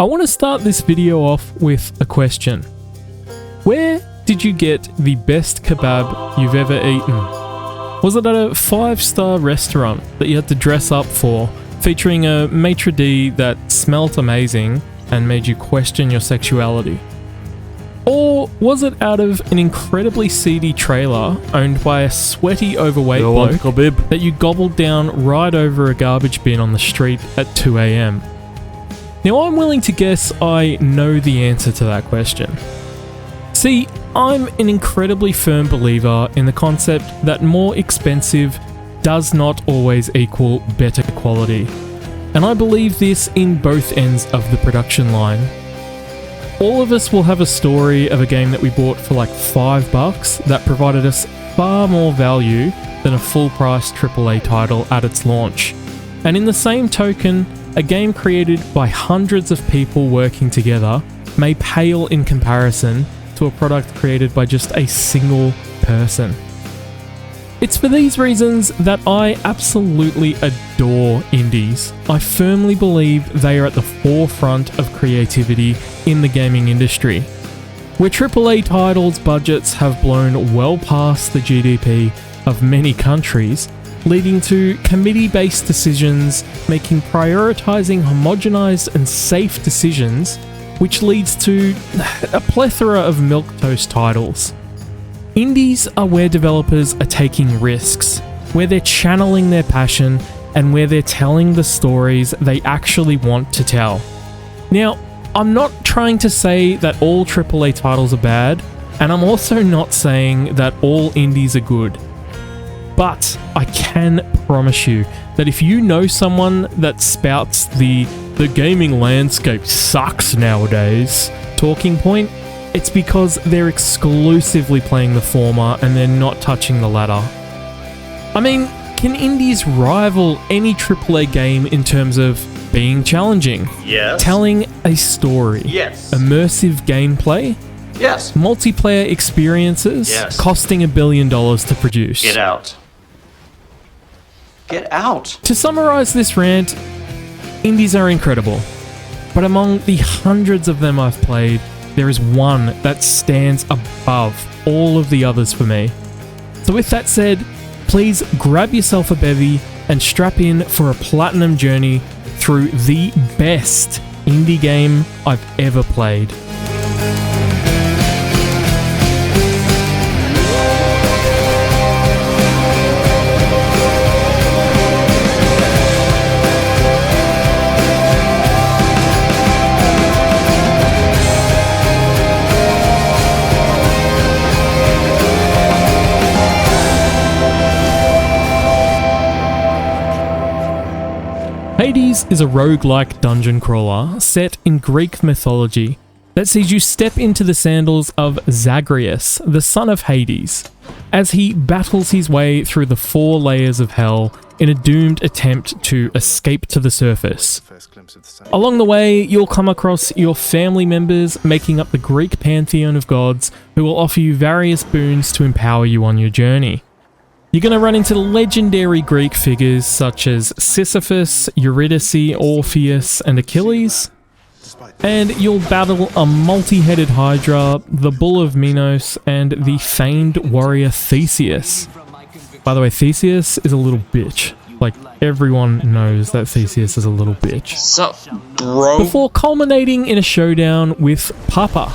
I want to start this video off with a question. Where did you get the best kebab you've ever eaten? Was it at a 5-star restaurant that you had to dress up for, featuring a maitre d' that smelt amazing and made you question your sexuality? Or was it out of an incredibly seedy trailer owned by a sweaty, overweight bloke that you gobbled down right over a garbage bin on the street at 2 AM? Now, I'm willing to guess I know the answer to that question. See, I'm an incredibly firm believer in the concept that more expensive does not always equal better quality. And I believe this in both ends of the production line. All of us will have a story of a game that we bought for like $5 that provided us far more value than a full-price AAA title at its launch. And in the same token, a game created by hundreds of people working together may pale in comparison to a product created by just a single person. It's for these reasons that I absolutely adore indies. I firmly believe they are at the forefront of creativity in the gaming industry. Where AAA titles' budgets have blown well past the GDP of many countries, leading to committee-based decisions making prioritizing homogenized and safe decisions, which leads to a plethora of milquetoast titles. Indies are where developers are taking risks, where they're channeling their passion, and where they're telling the stories they actually want to tell. Now, I'm not trying to say that all AAA titles are bad, and I'm also not saying that all indies are good. But I can promise you that if you know someone that spouts the gaming landscape sucks nowadays talking point, it's because they're exclusively playing the former and they're not touching the latter. I mean, can indies rival any AAA game in terms of being challenging? Yes. Telling a story? Yes. Immersive gameplay? Yes. Multiplayer experiences? Yes. Costing $1 billion to produce? Get out. Get out. To summarize this rant, indies are incredible, but among the hundreds of them I've played, there is one that stands above all of the others for me. So with that said, please grab yourself a bevvy and strap in for a platinum journey through the best indie game I've ever played. Hades is a roguelike dungeon crawler set in Greek mythology that sees you step into the sandals of Zagreus, the son of Hades, as he battles his way through the 4 layers of hell in a doomed attempt to escape to the surface. Along the way, you'll come across your family members making up the Greek pantheon of gods who will offer you various boons to empower you on your journey. You're going to run into legendary Greek figures such as Sisyphus, Eurydice, Orpheus, and Achilles, and you'll battle a multi-headed Hydra, the Bull of Minos, and the famed warrior Theseus. By the way, Theseus is a little bitch. Like, everyone knows that Theseus is a little bitch. Sup, bro? Before culminating in a showdown with Papa,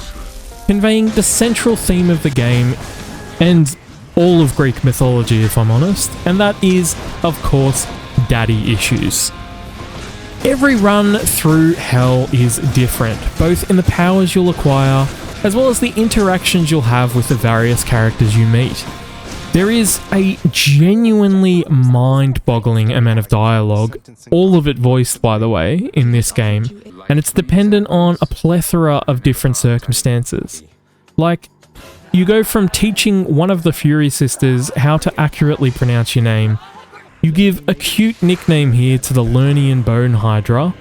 conveying the central theme of the game, and all of Greek mythology, if I'm honest, and that is, of course, daddy issues. Every run through hell is different, both in the powers you'll acquire, as well as the interactions you'll have with the various characters you meet. There is a genuinely mind-boggling amount of dialogue, all of it voiced, by the way, in this game, and it's dependent on a plethora of different circumstances. Like, you go from teaching one of the Fury sisters how to accurately pronounce your name, you give a cute nickname here to the Lernian Bone Hydra,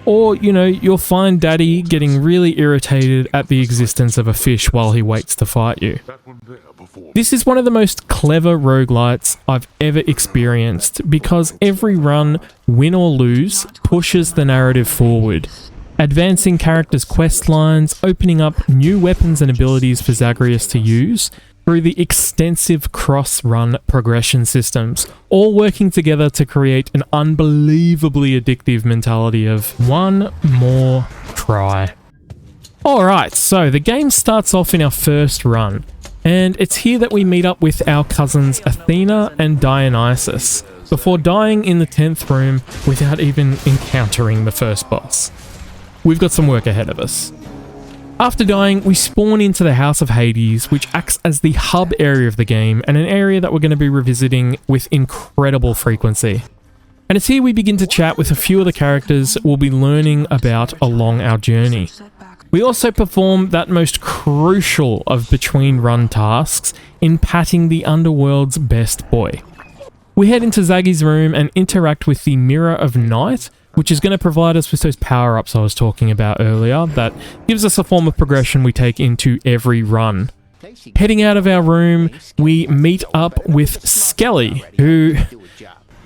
or, you'll find Daddy getting really irritated at the existence of a fish while he waits to fight you. This is one of the most clever roguelites I've ever experienced because every run, win or lose, pushes the narrative forward. advancing characters' quest lines, opening up new weapons and abilities for Zagreus to use through the extensive cross-run progression systems, all working together to create an unbelievably addictive mentality of one more try. Alright, so the game starts off in our first run, and it's here that we meet up with our cousins Athena and Dionysus, before dying in the 10th room without even encountering the first boss. We've got some work ahead of us. After dying, we spawn into the House of Hades, which acts as the hub area of the game, and an area that we're going to be revisiting with incredible frequency. And it's here we begin to chat with a few of the characters we'll be learning about along our journey. We also perform that most crucial of between-run tasks in patting the Underworld's best boy. We head into Zaggy's room and interact with the Mirror of Night, which is going to provide us with those power-ups I was talking about earlier that gives us a form of progression we take into every run. Heading out of our room, we meet up with Skelly, who...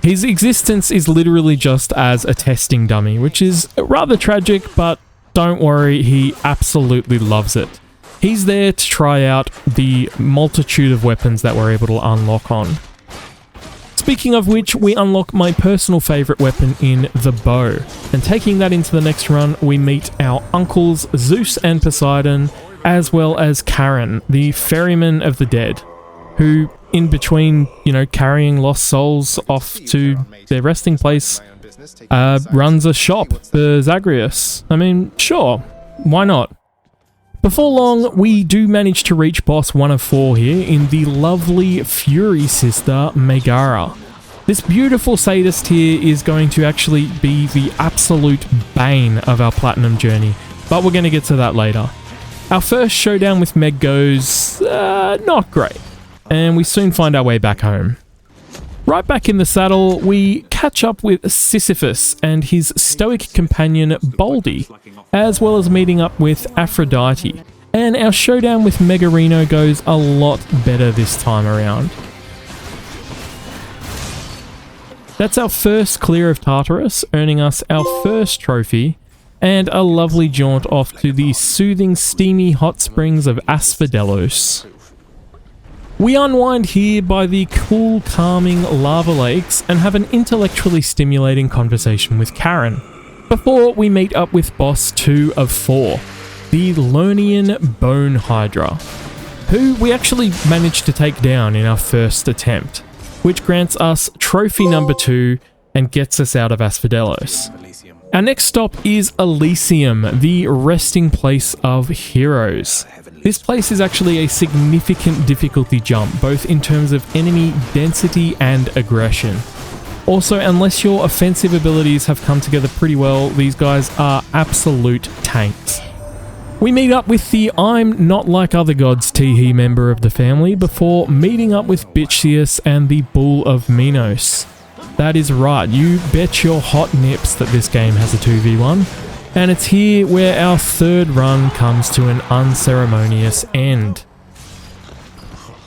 his existence is literally just as a testing dummy, which is rather tragic, but don't worry, he absolutely loves it. He's there to try out the multitude of weapons that we're able to unlock on. Speaking of which, we unlock my personal favourite weapon in the bow, and taking that into the next run, we meet our uncles Zeus and Poseidon, as well as Charon, the ferryman of the dead, who, in between, carrying lost souls off to their resting place, runs a shop for Zagreus. I mean, sure, why not? Before long, we do manage to reach boss 1 of 4 here in the lovely Fury sister, Megaera. This beautiful sadist here is going to actually be the absolute bane of our platinum journey, but we're going to get to that later. Our first showdown with Meg goes, not great, and we soon find our way back home. Right back in the saddle, we catch up with Sisyphus and his stoic companion Baldy, as well as meeting up with Aphrodite. And our showdown with Megaera goes a lot better this time around. That's our first clear of Tartarus, earning us our first trophy, and a lovely jaunt off to the soothing, steamy hot springs of Asphodelos. We unwind here by the cool, calming lava lakes and have an intellectually stimulating conversation with Charon, before we meet up with boss 2 of 4, the Lernian Bone Hydra, who we actually managed to take down in our first attempt, which grants us trophy number 2 and gets us out of Asphodelos. Our next stop is Elysium, the resting place of heroes. This place is actually a significant difficulty jump, both in terms of enemy density and aggression. Also, unless your offensive abilities have come together pretty well, these guys are absolute tanks. We meet up with the I'm Not Like Other Gods Teehee member of the family before meeting up with Bitchius and the Bull of Minos. That is right, you bet your hot nips that this game has a 2v1. And it's here where our third run comes to an unceremonious end.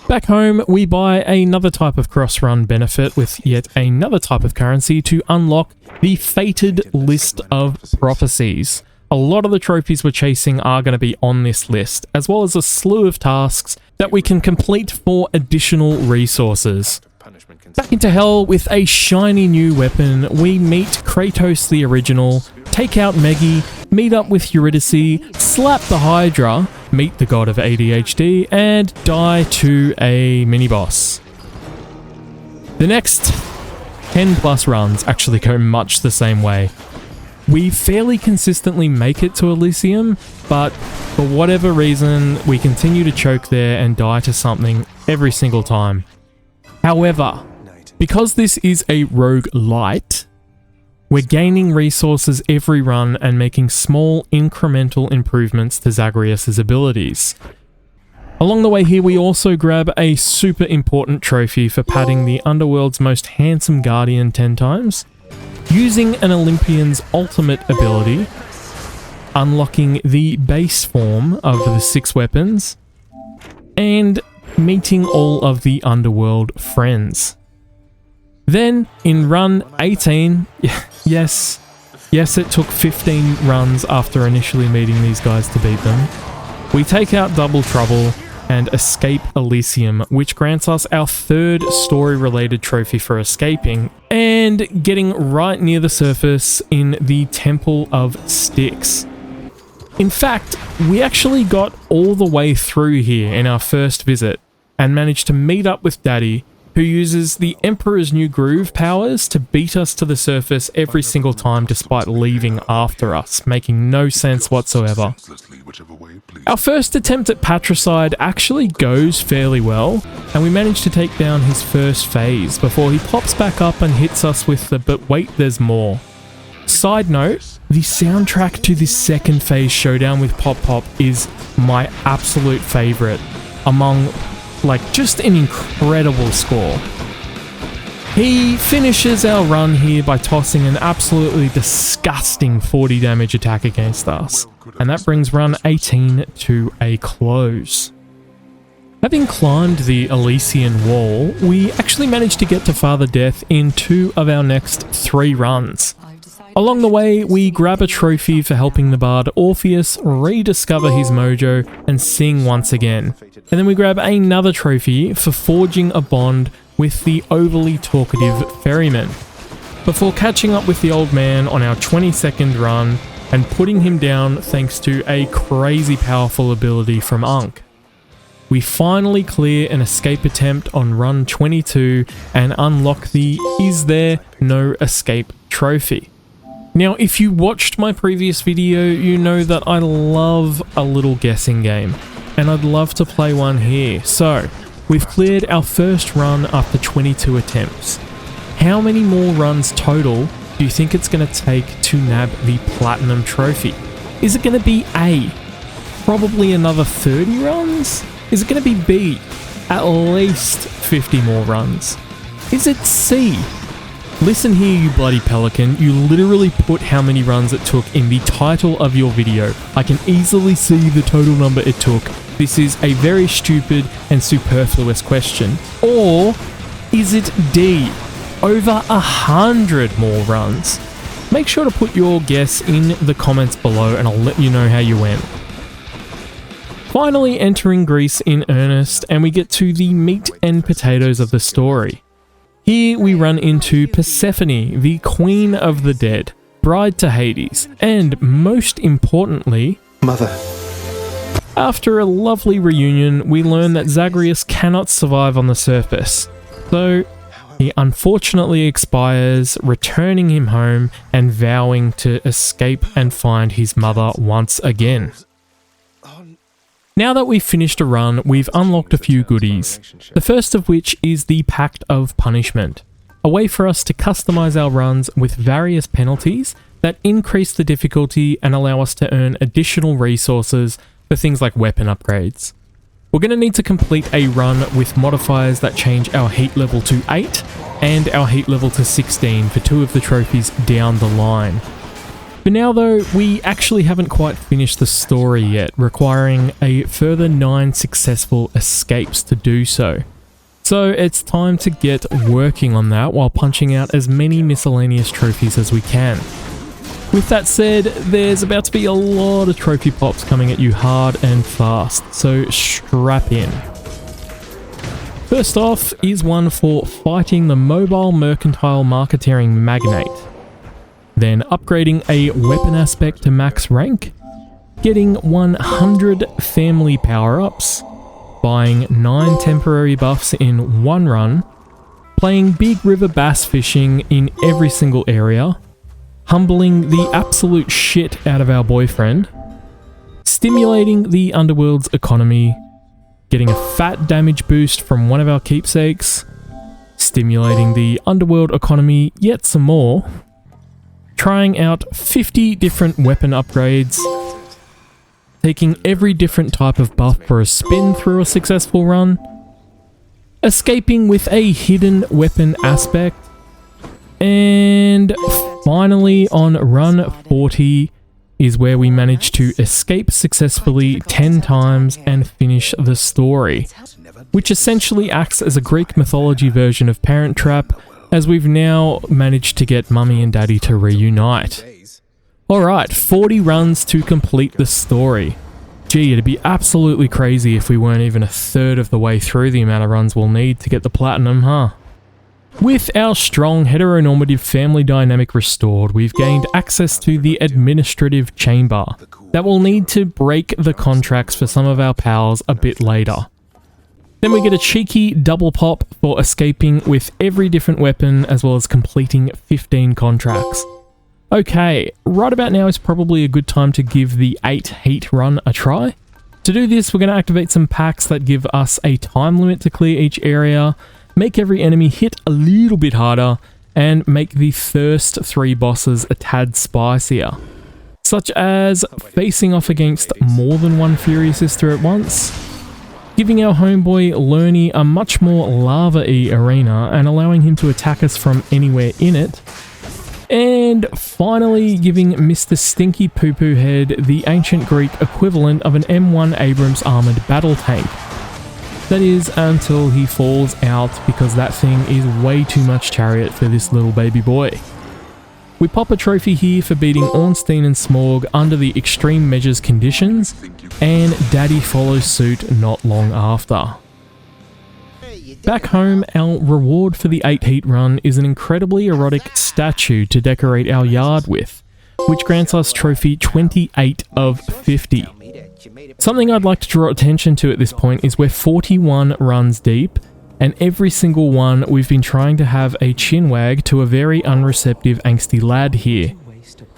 Back home, we buy another type of cross-run benefit with yet another type of currency to unlock the Fated List of Prophecies. A lot of the trophies we're chasing are going to be on this list, as well as a slew of tasks that we can complete for additional resources. Back into hell with a shiny new weapon, we meet Kratos the original, take out Meggy, meet up with Eurydice, slap the Hydra, meet the god of ADHD, and die to a mini-boss. The next 10 plus runs actually go much the same way. We fairly consistently make it to Elysium, but for whatever reason, we continue to choke there and die to something every single time. However, because this is a roguelite, we're gaining resources every run and making small incremental improvements to Zagreus' abilities. Along the way here, we also grab a super important trophy for patting the Underworld's most handsome guardian 10 times, using an Olympian's ultimate ability, unlocking the base form of the 6 weapons, and meeting all of the Underworld friends. Then, in run 18, yes, Yes, it took 15 runs after initially meeting these guys to beat them. We take out Double Trouble and escape Elysium, which grants us our third story-related trophy for escaping and getting right near the surface in the Temple of Styx. In fact, we actually got all the way through here in our first visit and managed to meet up with Daddy, who uses the Emperor's New Groove powers to beat us to the surface every single time despite leaving after us, making no sense whatsoever. Our first attempt at patricide actually goes fairly well, and we manage to take down his first phase before he pops back up and hits us with the "but wait, there's more." Side note, the soundtrack to this second phase showdown with Pop Pop is my absolute favourite among just an incredible score. He finishes our run here by tossing an absolutely disgusting 40 damage attack against us, and that brings run 18 to a close. Having climbed the Elysian wall, we actually managed to get to Father Death in 2 of our next 3 runs. Along the way, we grab a trophy for helping the bard Orpheus rediscover his mojo and sing once again. And then we grab another trophy for forging a bond with the overly talkative ferryman, before catching up with the old man on our 22nd run and putting him down thanks to a crazy powerful ability from Unk. We finally clear an escape attempt on run 22 and unlock the "Is There No Escape" trophy. Now, if you watched my previous video, you know that I love a little guessing game, and I'd love to play one here. So, we've cleared our first run after 22 attempts. How many more runs total do you think it's going to take to nab the Platinum Trophy? Is it going to be A, probably another 30 runs? Is it going to be B, at least 50 more runs? Is it C? Listen here, you bloody pelican, you literally put how many runs it took in the title of your video. I can easily see the total number it took. This is a very stupid and superfluous question. Or is it D, over 100 more runs? Make sure to put your guess in the comments below and I'll let you know how you went. Finally entering Greece in earnest, and we get to the meat and potatoes of the story. Here we run into Persephone, the Queen of the Dead, bride to Hades, and most importantly, Mother. After a lovely reunion, we learn that Zagreus cannot survive on the surface, so he unfortunately expires, returning him home and vowing to escape and find his mother once again. Now that we've finished a run, we've unlocked a few goodies, the first of which is the Pact of Punishment, a way for us to customize our runs with various penalties that increase the difficulty and allow us to earn additional resources for things like weapon upgrades. We're going to need to complete a run with modifiers that change our heat level to 8 and our heat level to 16 for 2 of the trophies down the line. For now though, we actually haven't quite finished the story yet, requiring a further 9 successful escapes to do so. So it's time to get working on that while punching out as many miscellaneous trophies as we can. With that said, there's about to be a lot of trophy pops coming at you hard and fast, so strap in. First off is one for fighting the mobile mercantile marketeering magnate. Then upgrading a weapon aspect to max rank, getting 100 family power-ups, buying 9 temporary buffs in 1 run, playing big river bass fishing in every single area, humbling the absolute shit out of our boyfriend, stimulating the underworld's economy, getting a fat damage boost from one of our keepsakes, stimulating the underworld economy yet some more, trying out 50 different weapon upgrades, taking every different type of buff for a spin through a successful run, escaping with a hidden weapon aspect, and finally on run 40 is where we manage to escape successfully 10 times and finish the story, which essentially acts as a Greek mythology version of Parent Trap, as we've now managed to get Mummy and Daddy to reunite. Alright, 40 runs to complete the story. Gee, it'd be absolutely crazy if we weren't even a third of the way through the amount of runs we'll need to get the platinum, huh? With our strong heteronormative family dynamic restored, we've gained access to the administrative chamber that will need to break the contracts for some of our pals a bit later. Then we get a cheeky double pop for escaping with every different weapon as well as completing 15 contracts. Okay, right about now is probably a good time to give the 8 heat run a try. To do this, we're going to activate some packs that give us a time limit to clear each area, make every enemy hit a little bit harder, and make the first 3 bosses a tad spicier. Such as facing off against more than one Fury Sister at once, giving our homeboy Lerny a much more lava-y arena and allowing him to attack us from anywhere in it, and finally giving Mr. Stinky Poo Poo Head the ancient Greek equivalent of an M1 Abrams armoured battle tank. That is, until he falls out because that thing is way too much chariot for this little baby boy. We pop a trophy here for beating Ornstein and Smorg under the extreme measures conditions, and Daddy follows suit not long after. Back home, our reward for the 8 heat run is an incredibly erotic statue to decorate our yard with, which grants us trophy 28 of 50. Something I'd like to draw attention to at this point is we're 41 runs deep, and every single one we've been trying to have a chin wag to a very unreceptive angsty lad here.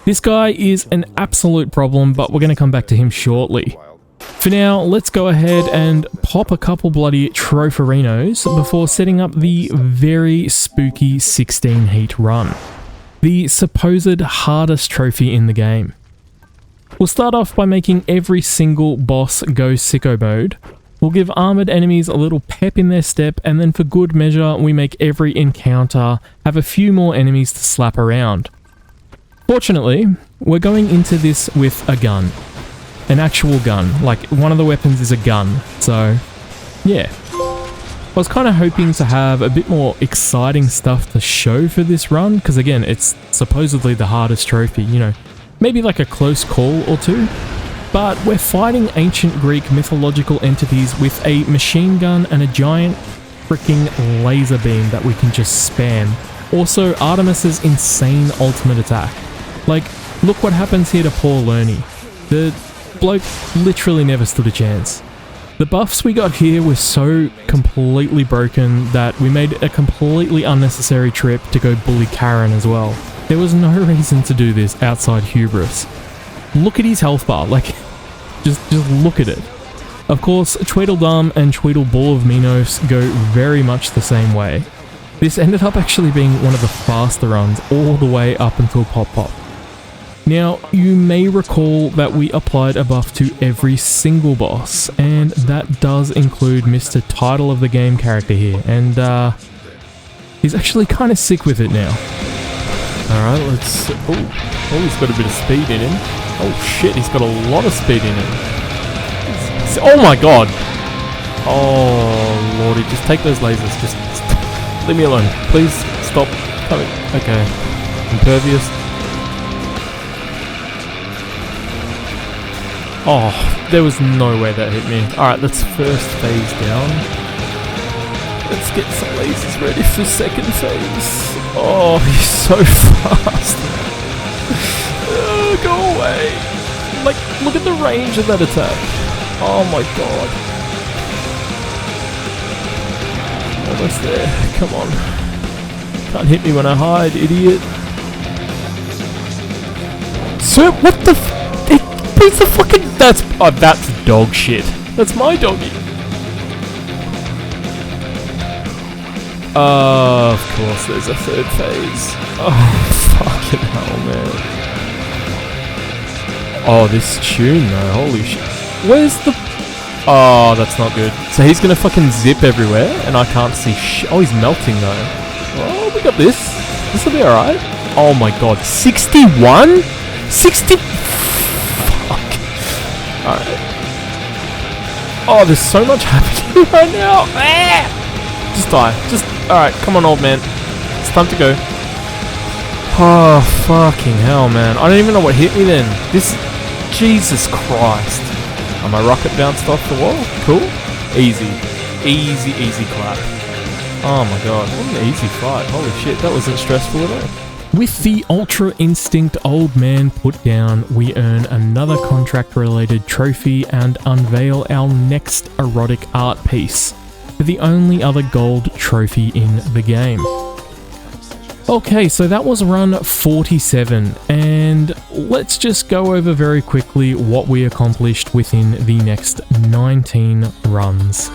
This guy is an absolute problem, but we're going to come back to him shortly. For now, let's go ahead and pop a couple bloody Tropharinos before setting up the very spooky 16 heat run. The supposed hardest trophy in the game. We'll start off by making every single boss go sicko mode. We'll give armoured enemies a little pep in their step, and then for good measure, we make every encounter have a few more enemies to slap around. Fortunately, we're going into this with a gun. An actual gun, like one of the weapons is a gun, so yeah. I was kind of hoping to have a bit more exciting stuff to show for this run, because again, it's supposedly the hardest trophy, you know, maybe like a close call or two, but we're fighting ancient Greek mythological entities with a machine gun and a giant freaking laser beam that we can just spam. Also, Artemis's insane ultimate attack. Like, look what happens here to poor Lerny. The bloke literally never stood a chance. The buffs we got here were so completely broken that we made a completely unnecessary trip to go bully Karen as well. There was no reason to do this outside hubris. Look at his health bar, like, just look at it. Of course, Tweedledum and Tweedleball of Minos go very much the same way. This ended up actually being one of the faster runs all the way up until Pop Pop. Now, you may recall that we applied a buff to every single boss, and that does include Mr. Title of the Game character here, and he's actually kind of sick with it now. Alright, let's... Oh, he's got a bit of speed in him. Oh shit, he's got a lot of speed in him. Oh my god! Oh lordy, just take those lasers, just leave me alone. Please, stop coming. Okay, impervious. Oh, there was no way that hit me. Alright, let's first phase down. Let's get some lasers ready for second phase. Oh, he's so fast. Go away. Like, look at the range of that attack. Oh my god. Almost there. Come on. Can't hit me when I hide, idiot. Sir, what the f... It's the fucking... That's dog shit. That's my doggy. Of course there's a third phase. Oh, fucking hell, man. Oh, this tune though, holy shit. Where's the... Oh, that's not good. So he's gonna fucking zip everywhere, and I can't see Oh, he's melting though. Oh, we got this. This'll be alright. Oh my god, 61? 60... Alright. Oh, there's so much happening right now. Ah! Just die. Just... Alright, come on, old man. It's time to go. Oh, fucking hell, man. I don't even know what hit me then. Jesus Christ. Oh, my rocket bounced off the wall. Cool. Easy. Easy clap. Oh my god, what an easy fight. Holy shit, that wasn't stressful at all. With the Ultra Instinct Old Man put down, we earn another contract-related trophy and unveil our next erotic art piece, the only other gold trophy in the game. Okay, so that was run 47, and let's just go over very quickly what we accomplished within the next 19 runs.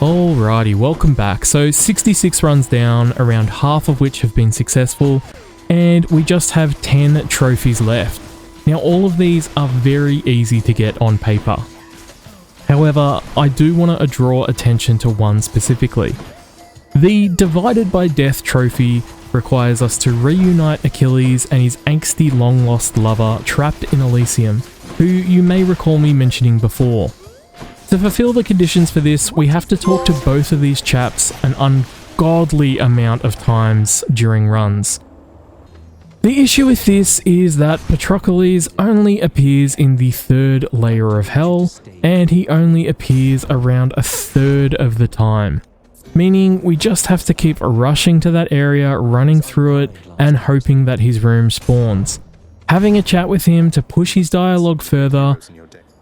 Alrighty, welcome back. So 66 runs down, around half of which have been successful, and we just have 10 trophies left. Now all of these are very easy to get on paper. However, I do want to draw attention to one specifically. The Divided by Death trophy requires us to reunite Achilles and his angsty long-lost lover trapped in Elysium, who you may recall me mentioning before. To fulfill the conditions for this, we have to talk to both of these chaps an ungodly amount of times during runs. The issue with this is that Patroclus only appears in the 3rd layer of hell, and he only appears around a third of the time. Meaning we just have to keep rushing to that area, running through it, and hoping that his room spawns. Having a chat with him to push his dialogue further,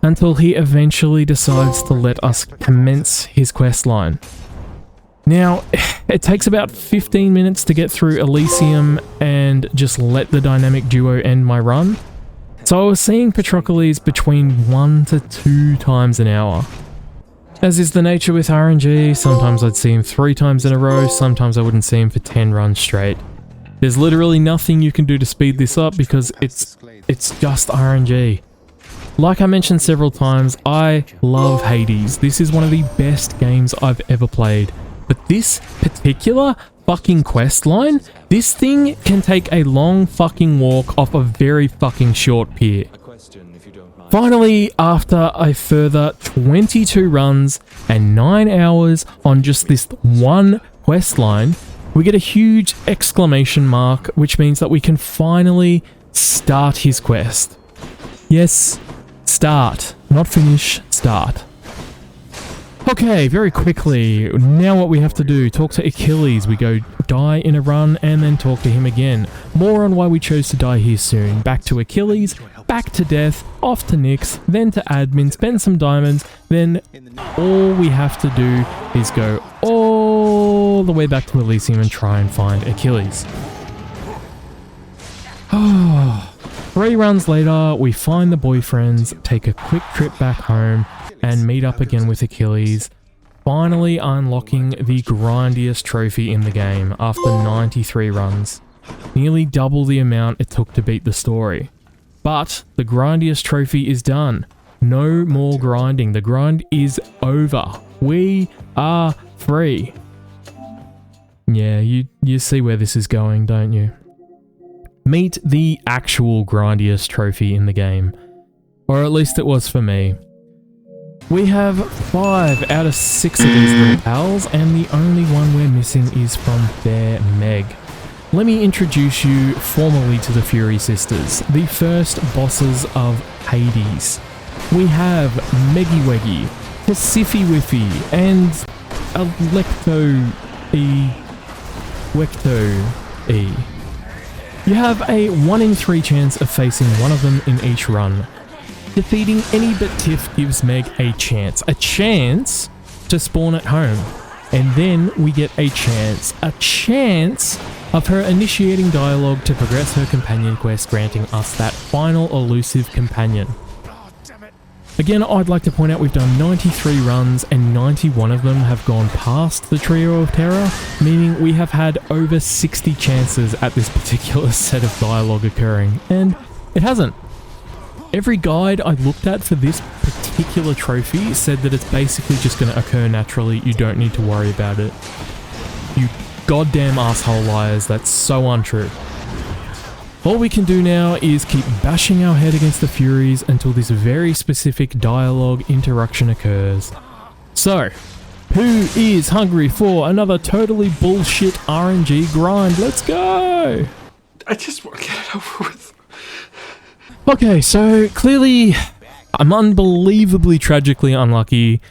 until he eventually decides to let us commence his questline. Now, it takes about 15 minutes to get through Elysium and just let the dynamic duo end my run. So I was seeing Patroclus between 1 to 2 times an hour. As is the nature with RNG, sometimes I'd see him 3 times in a row, sometimes I wouldn't see him for 10 runs straight. There's literally nothing you can do to speed this up because it's just RNG. Like I mentioned several times, I love Hades. This is one of the best games I've ever played. But this particular fucking quest line, this thing can take a long fucking walk off a very fucking short pier. Finally, after a further 22 runs and 9 hours on just this one quest line, we get a huge exclamation mark, which means that we can finally start his quest. Yes, start, not finish, start. Okay, very quickly, now what we have to do, talk to Achilles. We go die in a run and then talk to him again. More on why we chose to die here soon. Back to Achilles, back to death, off to Nyx, then to admin, spend some diamonds, then all we have to do is go all the way back to Elysium and try and find Achilles. 3 runs later, we find the boyfriends, take a quick trip back home, and meet up again with Achilles, finally unlocking the grindiest trophy in the game after 93 runs. Nearly double the amount it took to beat the story. But the grindiest trophy is done. No more grinding. The grind is over. We are free. Yeah, you see where this is going, don't you? Meet the actual grindiest trophy in the game. Or at least it was for me. We have 5 out of 6 of these little pals, and the only one we're missing is from their Meg. Let me introduce you formally to the Fury Sisters, the first bosses of Hades. We have Megiwegi, Tesifi Wiffy, and Wecto-E. You have a 1 in 3 chance of facing one of them in each run. Defeating any but Tiff gives Meg a chance to spawn at home. And then we get a chance of her initiating dialogue to progress her companion quest, granting us that final elusive companion. Again, I'd like to point out we've done 93 runs and 91 of them have gone past the Trio of Terror, meaning we have had over 60 chances at this particular set of dialogue occurring, and it hasn't. Every guide I looked at for this particular trophy said that it's basically just going to occur naturally, you don't need to worry about it. You goddamn asshole liars. That's so untrue. All we can do now is keep bashing our head against the Furies until this very specific dialogue interaction occurs. So, who is hungry for another totally bullshit RNG grind? Let's go! I just want to get it over with. Okay, so clearly I'm unbelievably tragically unlucky,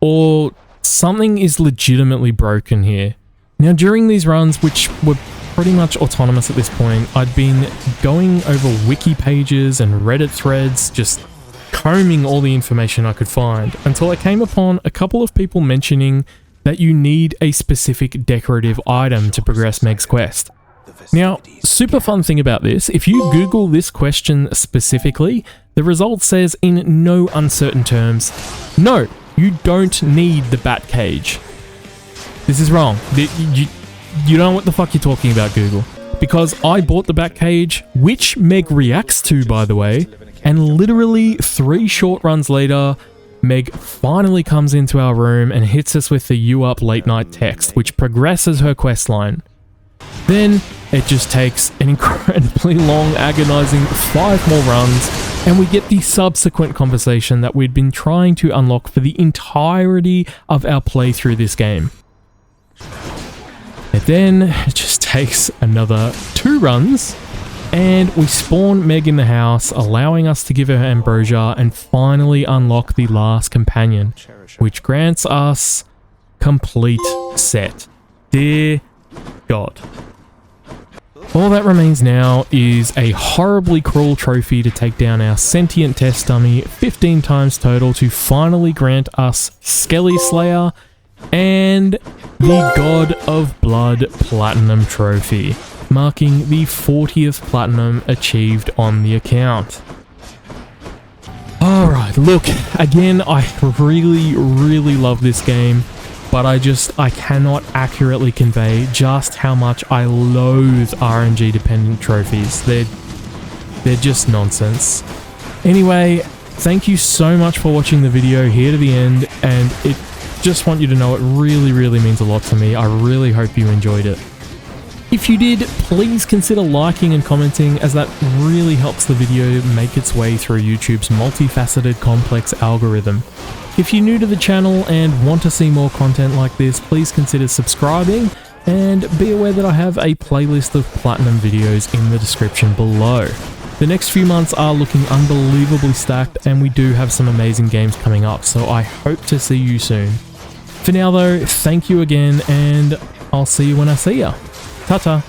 or something is legitimately broken here. Now, during these runs, which were pretty much autonomous at this point, I'd been going over wiki pages and Reddit threads, just combing all the information I could find, until I came upon a couple of people mentioning that you need a specific decorative item to progress Meg's quest. Now, super fun thing about this, if you Google this question specifically, the result says in no uncertain terms, no, you don't need the bat cage. This is wrong. You don't know what the fuck you're talking about, Google. Because I bought the bat cage, which Meg reacts to, by the way, and literally 3 short runs later, Meg finally comes into our room and hits us with the "you up late night" text, which progresses her questline. Then it just takes an incredibly long, agonizing 5 more runs, and we get the subsequent conversation that we'd been trying to unlock for the entirety of our playthrough this game. And then it just takes another 2 runs, and we spawn Meg in the house, allowing us to give her ambrosia and finally unlock the last companion, which grants us complete set. Dear God. All that remains now is a horribly cruel trophy to take down our sentient test dummy 15 times total to finally grant us Skelly Slayer and the God of Blood Platinum Trophy, marking the 40th Platinum achieved on the account. Alright, look, again, I really love this game, but I cannot accurately convey just how much I loathe RNG dependent trophies. They're just nonsense. Anyway, thank you so much for watching the video here to the end, and just want you to know it really means a lot to me. I really hope you enjoyed it. If you did, please consider liking and commenting, as that really helps the video make its way through YouTube's multifaceted complex algorithm. If you're new to the channel and want to see more content like this, please consider subscribing, and be aware that I have a playlist of platinum videos in the description below. The next few months are looking unbelievably stacked, and we do have some amazing games coming up, so I hope to see you soon. For now though, thank you again, and I'll see you when I see ya. Ta-ta.